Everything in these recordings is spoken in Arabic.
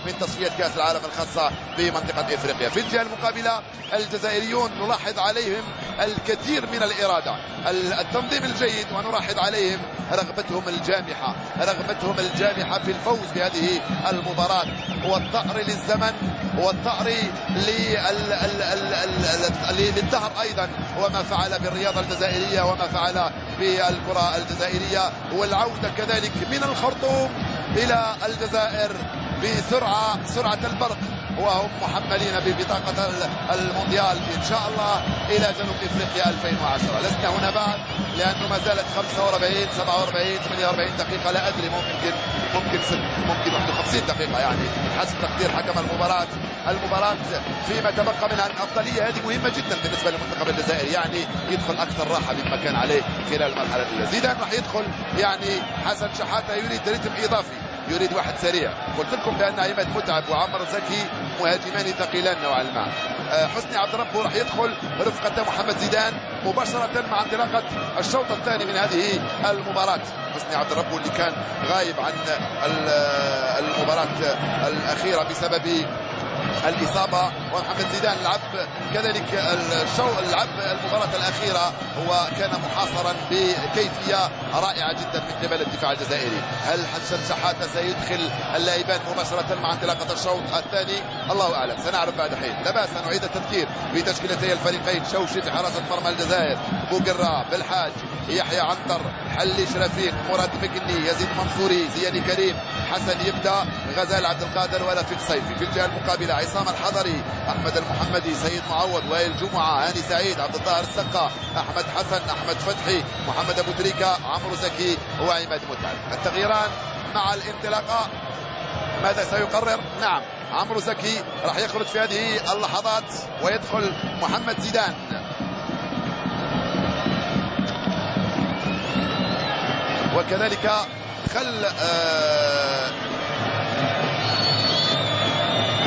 من تصفية كأس العالم الخاصة بمنطقة إفريقيا. في الجهة المقابلة الجزائريون نلاحظ عليهم الكثير من الإرادة، التنظيم الجيد، ونلاحظ عليهم رغبتهم الجامحة في الفوز بهذه المباراة، والثأر للزمن والثأر للدهر أيضا، وما فعل بالرياضة الجزائرية وما فعل بالكرة الجزائرية، والعودة كذلك من الخرطوم إلى الجزائر سرعة البرق، وهم محملين ببطاقة المونديال إن شاء الله إلى جنوب إفريقيا 2010. لسنا هنا بعد لأنه ما زالت 45 47 48 دقيقة، لا أدري، ممكن 51 دقيقة يعني حسب تقدير حكم المباراة فيما تبقى منها. الأفضلية هذه مهمة جدا بالنسبة للمنتخب الجزائري، يعني يدخل أكثر راحة مما كان عليه خلال المرحلة الأولى. زيدان راح يدخل، يعني حسن شحاتة يريد رتم إضافي، يريد واحد سريع. قلت لكم بأن عماد متعب وعمر زكي مهاجمان ثقيلان نوعا ما. حسني عبد ربه راح يدخل رفقة محمد زيدان مباشرة مع انطلاقة الشوط الثاني من هذه المباراة. حسني عبد ربه اللي كان غايب عن المباراة الأخيرة بسبب الإصابة، ومحمد زيدان لعب كذلك لعب المباراة الأخيرة وكان محاصرا بكيفية رائعة جدا من قبل الدفاع الجزائري. هل حسن شحاتة سيدخل اللاعبان مباشرة مع انطلاقة الشوط الثاني؟ الله أعلم، سنعرف بعد حين. لا بأس أن نعيد التذكير بتشكيلتي الفريقين. شوشي في حراسة مرمى الجزائر، بوقرة، بالحاج، يحيى عنتر، حلي شرفيق، مراد مكني، يزيد منصوري، زياني كريم، حسن يبدا، غزال عبد القادر، ورفيق صيفي. في الجهة المقابلة عصام الحضري، أحمد المحمدي، سيد معوض، وائل جمعة، هاني سعيد، عبد الظاهر السقا، أحمد حسن، أحمد فتحي، محمد أبو تريكة، عمرو زكي وعماد متعب. التغييران مع الانطلاقة ماذا سيقرر؟ نعم، عمرو زكي راح يخرج في هذه اللحظات ويدخل محمد زيدان. وكذلك خل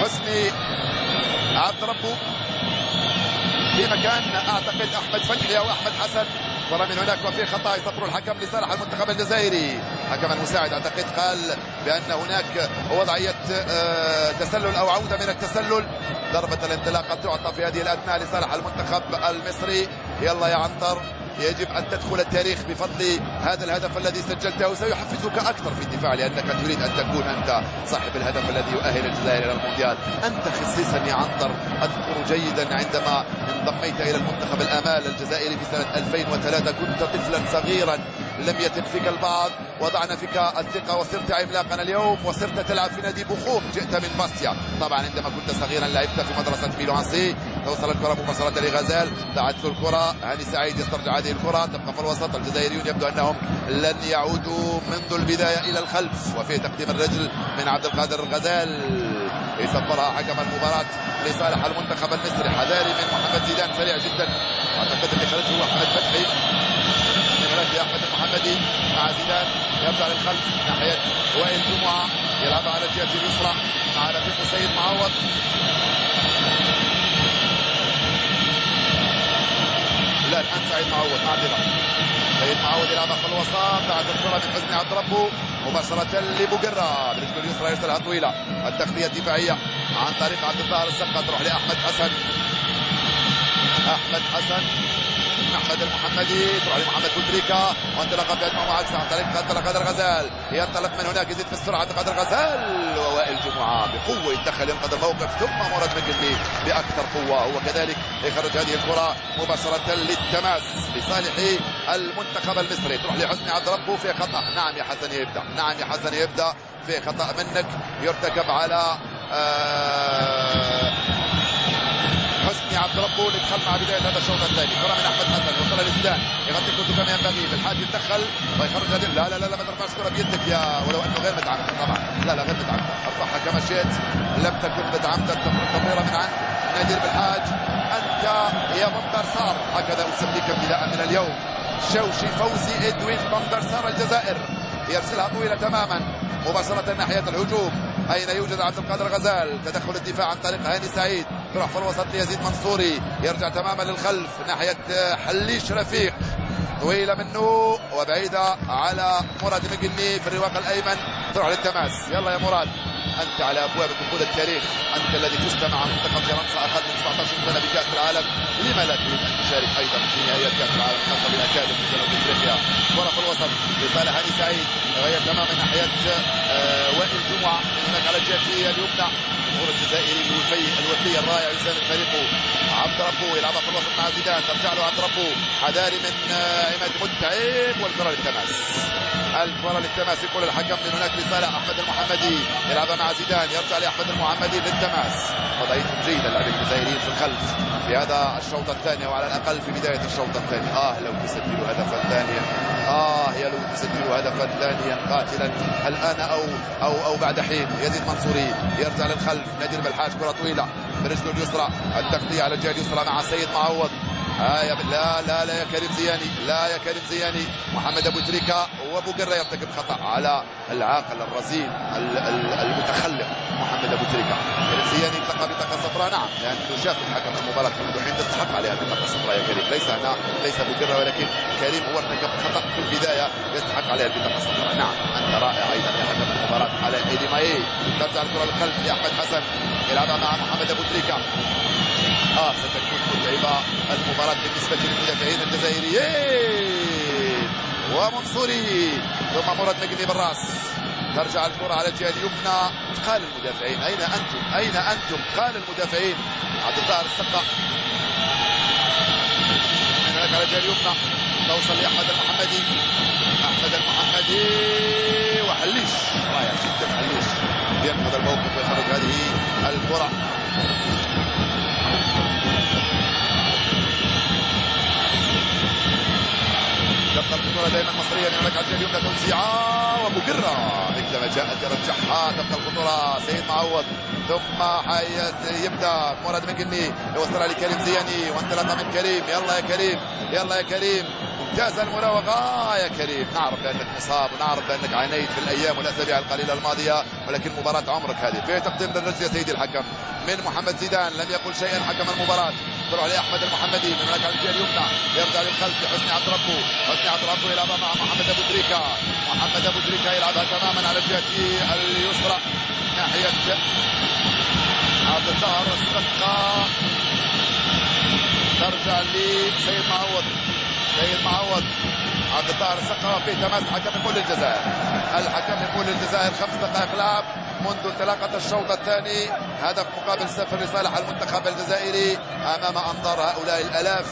حسني عبد ربه في مكان اعتقد احمد فتحي او احمد حسن. ترى من هناك وفي خطا يصفر الحكم لصالح المنتخب الجزائري. الحكم المساعد اعتقد قال بان هناك وضعيه تسلل او عوده من التسلل. ضربه الانطلاقه تعطى في هذه الاثناء لصالح المنتخب المصري. يلا يا عنتر، يجب أن تدخل التاريخ بفضل هذا الهدف الذي سجلته، وسيحفزك أكثر في الدفاع لأنك تريد أن تكون أنت صاحب الهدف الذي يؤهل الجزائر إلى المونديال. أنت خصيصا يا عنتر أذكر جيدا عندما انضميت إلى المنتخب الآمال الجزائري في سنة 2003 كنت طفلا صغيرا لم يثق فيك البعض، وضعنا فيك الثقة وصرت عملاقا اليوم، وصرت تلعب في نادي بوخوم. جئت من باستيا، طبعا عندما كنت صغيرا لعبت في مدرسة ميلوانسي. توصل الكرة مباشرة لغزال، دعت له الكرة، هاني سعيد يسترجع هذه الكرة، تبقى في الوسط. الجزائريون يبدو أنهم لن يعودوا منذ البداية إلى الخلف، وفيه تقديم الرجل من عبد القادر غزال يصفرها حكم المباراة لصالح المنتخب المصري. حذاري من محمد زيدان، سريع جدا، اعتقد اللي خرج هو احمد فتحي. من احمد المحمدي مع زيدان، يرجع للخلف ناحية وائل جمعة، يلعبها على الجهة اليسرى مع رفيق سيد معوض. لا الآن سعيد معوض، معذرة، سيد معوض يلعبها في الوسط، بعد الكرة من حسني عبد ربه مباشرة لبوقرة برجله اليسرى، يرسلها طويلة. التغطية الدفاعية عن طريق عبد الظاهر السقا، تروح لأحمد حسن. أحمد حسن، أحمد المحمدي، تروح لمحمد بوتريكا، وانطلاقة بأجمع عكس عن طريق قادر غزال. ينطلق من هناك، يزيد في السرعة قادر غزال، ووائل جمعة بقوة يتدخل ينقذ الموقف، ثم مراد مكني بأكثر قوة هو كذلك يخرج هذه الكرة مباشرة للتماس لصالح المنتخب المصري. تروح لحسني عبد ربه في خطأ. نعم يا حسن يبدأ، نعم يا حسن يبدأ، في خطأ منك يرتكب على حسني عبد ربه اللي دخل مع بدايه هذا الشوط الثاني. كره من احمد حسن، وصل لزيدان، يغطي الكره كما ينبغي، بالحاج يتدخل ويخرج هذه. لا ما ترفعش كره بيدك يا، ولو انه غير مدعمته طبعا، لا غير مدعمته، ارفعها كما شئت، لم تكن مدعمته. تمريره من عند نادر بالحاج. انت يا بندر سار، هكذا اسميك ابتداء من اليوم. شوشي فوزي ادوين بندر سار الجزائر، يرسلها طويله تماما مباشره ناحيه الهجوم. اين يوجد عبد القادر غزال، تدخل الدفاع عن طريق هاني سعيد، تروح في الوسط ليزيد منصوري، يرجع تماما للخلف ناحيه حليش رفيق، طويله منه وبعيده على مراد مقني في الرواق الايمن، تروح للتماس. يلا يا مراد، انت على ابواب دخول التاريخ، انت الذي فزت مع منتخب فرنسا اقل من 17 سنه بكاس العالم، لما لا تريد ان تشارك ايضا في نهائيات كاس العالم خاصه بالاكاديمي في جنوب افريقيا؟ كره في الوسط لصالح هاني سعيد، غير تماما ناحيه وائل جمعه من هناك على الجهه اليمنى. الجمهور الجزائري الوفي الرائع يساند فريقه. عبد ربو يلعبها في الوسط مع زيدان، ترجع له عبد ربو، حذاري من عماد متعب، والكره للتماس. الكره للتماس يقول الحكم من هناك لصالح احمد المحمدي، يلعبها مع زيدان، يرجع لاحمد المحمدي للتماس. وضعيتهم جيده اللاعبين الجزائريين في الخلف في هذا الشوط الثاني، وعلى الاقل في بدايه الشوط الثاني. لو تسجلوا هدفا ثانيا، يا لو تسجلوا هدفا ثانيا قاتلا الان او بعد حين. يزيد منصوري يرجع للخلف، نادر بالحاج، كره طويله برجله اليسرى، التغطيه على الجهه اليسرى مع سيد معوض. لا يا كريم زياني، لا يا كريم زياني. محمد ابو تريكه وبوقره يرتكب خطا على العاقل الرزين المتخلف محمد ابو تريكه. كريم زياني التقى بطاقه صفراء، نعم، لانه شاف الحكم المباراه منذ حين تستحق عليها البطاقه الصفراء يا كريم، ليس هنا، ليس بوقره، ولكن كريم هو ارتكب خطا في البدايه يستحق عليها البطاقه الصفراء. نعم، انت رائع ايضا يا حكم المباراه على ايدي ماي. ترجع الكره للخلف لاحمد حسن، يلعبها مع محمد ابو تريكه. ستكون متعبة المباراة بالنسبة للمدافعين الجزائريين. ومنصوري ثم مراد مقني بالراس، ترجع الكرة على الجهة اليمنى. قال المدافعين أين أنتم؟ أين أنتم؟ قال المدافعين. عبد الظاهر السقا من هناك على الجهة اليمنى، توصل لأحمد المحمدي. أحمد المحمدي وحليش، رائع جدا حليش ينقذ الموقف ويخرج هذه الكرة. تبقى الخطوره دائما مصريه من هناك على الجهه اليمنى، توزيعه ومقره مثلما جاءت يرجعها. تبقى الخطوره، سيد معوض ثم يبدا مراد مقني يوصلها لكريم زياني، وانطلاقه من كريم. يلا يا كريم، يلا يا كريم، ممتازه المراوغه يا كريم. نعرف بانك مصاب ونعرف بانك عانيت في الايام والاسابيع القليله الماضيه، ولكن مباراه عمرك هذه. في تقديم للرجل يا سيدي الحكم من محمد زيدان، لم يقل شيئا حكم المباراه. طلع عليه احمد المحمدي من هناك على الجهه اليمنى، يرجع للخلف لحسني عبد ربو. حسني عبد ربو يلعبها مع محمد ابو تريكه. محمد ابو تريكه يلعبها تماما على الجهه اليسرى ناحيه عبد الظاهر السقا، ترجع لسيد معوض. سيد معوض، عبد الظاهر السقا، في تماس. الحكم يقول للجزائر، الحكم يقول للجزائر 5 دقائق لعب منذ انطلاقة الشوط الثاني، هدف مقابل 0 لصالح المنتخب الجزائري امام انظار هؤلاء الالاف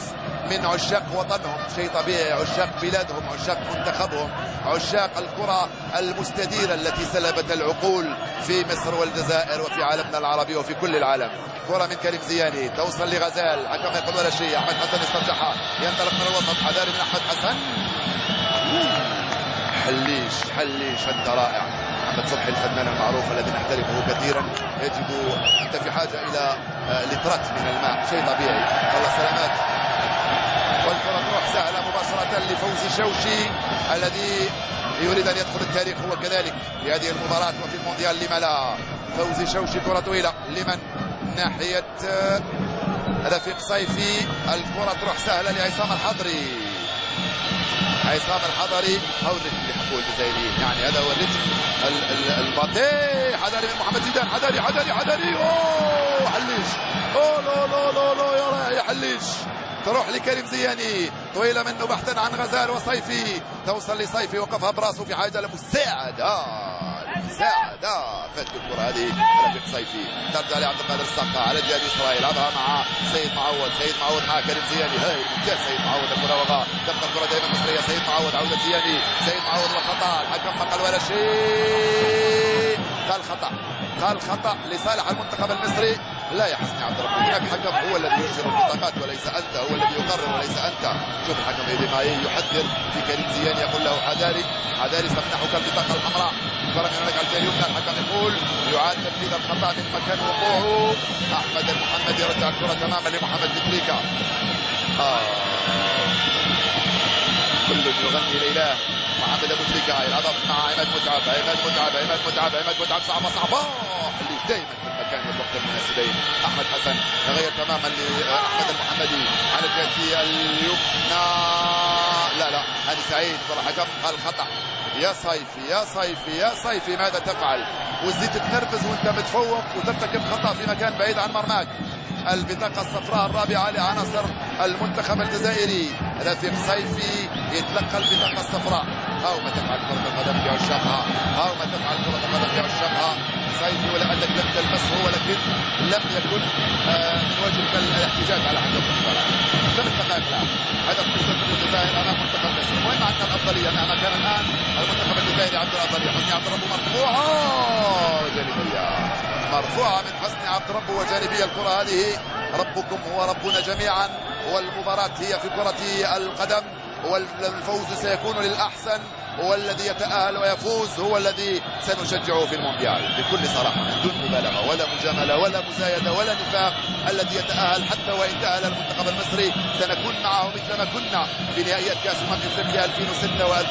من عشاق وطنهم. شيء طبيعي، عشاق بلادهم، عشاق منتخبهم، عشاق الكرة المستديرة التي سلبت العقول في مصر والجزائر وفي عالمنا العربي وفي كل العالم. كرة من كريم زياني توصل لغزال، حكم يقول ولا شيء. احمد حسن يسترجعها، ينطلق من الوسط، حذاري من احمد حسن. حليش انت رائع. محمد صبحي الفنان المعروف الذي نحترمه كثيرا يجد انت في حاجه الى لترات من الماء، شيء طبيعي. والله سلامات. والكره تروح سهله مباشره لفوزي شوشي الذي يريد ان يدخل التاريخ هو كذلك في هذه المباراه وفي المونديال، لما لا. فوزي شوشي، كره طويله لمن ناحيه رفيق صيفي. الكره تروح سهله لعصام الحضري. عصام الحضري، هو الريتم اللي يحبوه الجزائريين، يعني هذا هو الريتم البطيء. حذاري من محمد زيدان، حذاري. اوه حليش، اوه لا يا رائع حليش. تروح لكريم زياني، طويله منه بحثا عن غزال وصيفي، توصل لصيفي، وقفها براسه في حاجه لمساعده. فات الكره هذه رفيق صيفي، ترجع لعبد القادر السقا على الجهه اليسرى، يلعبها مع سيد معوض مع كريم زياني. هاي ممتاز سيد معوض، المراوغه. تبقى الكره دائما مصريه. سيد معوض، عوده زياني. سيد معوض وخطا، الحكم ما قال ولا شيء، قال خطا لصالح المنتخب المصري. لا يا حسني عبد ربه، هناك حكم هو الذي يجري البطاقات وليس انت، هو الذي يقرر وليس انت. شوف الحكم ايدي ماي يحذر في كريم زياني، يقول له حذاري سمنحك البطاقه الحمراء. كره من هناك على الجهه اليمنى، الحكم يقول يعاد تنفيذ الخطا من مكان وقوعه. احمد المحمدي يرجع الكره تماما لمحمد بوتريكا. كل يغني ليلاه. محمد ابو تريكه يلعبها مع عماد متعب. صعبه اللي دائما في المكان والوقت المناسبين. احمد حسن يغير تماما لاحمد المحمدي على الجهه اليمنى. لا هاني سعيد والحكم قال خطا. يا صيفي ماذا تفعل؟ وتزيد تتنرفز وانت متفوق وترتكب خطأ في مكان بعيد عن مرماك. البطاقة الصفراء الرابعة لعناصر المنتخب الجزائري. رفيق صيفي يتلقى البطاقة الصفراء. هاو ما تفعل كرة القدم بعشاقها، هاو ما تفعل كرة القدم بعشاقها. صيفي ولا انك لم تلمسه ولكن لم يكن من واجبك الاحتجاج على هدف المباراة. 8 دقائق الآن، هدف مستقبل الجزائر امام منتخب مصر. المهم عندنا الافضلية مهما كان الان المنتخب الجزائري عنده الافضلية. حسني عبد الرب مرفوعة وجانبية، مرفوعة من حسني عبد الرب وجانبية. الكرة هذه ربكم هو ربنا جميعا، والمباراة هي في كرة القدم، والفوز سيكون للأحسن، والذي يتأهل ويفوز هو الذي سنشجعه في المونديال بكل صراحة من دون مبالغة ولا مجاملة ولا مزايدة ولا نفاق. الذي يتأهل حتى وإن تأهل المنتخب المصري سنكون معه مثل ما كنا في نهائيات كأس أمم أفريقيا 2006 و2000.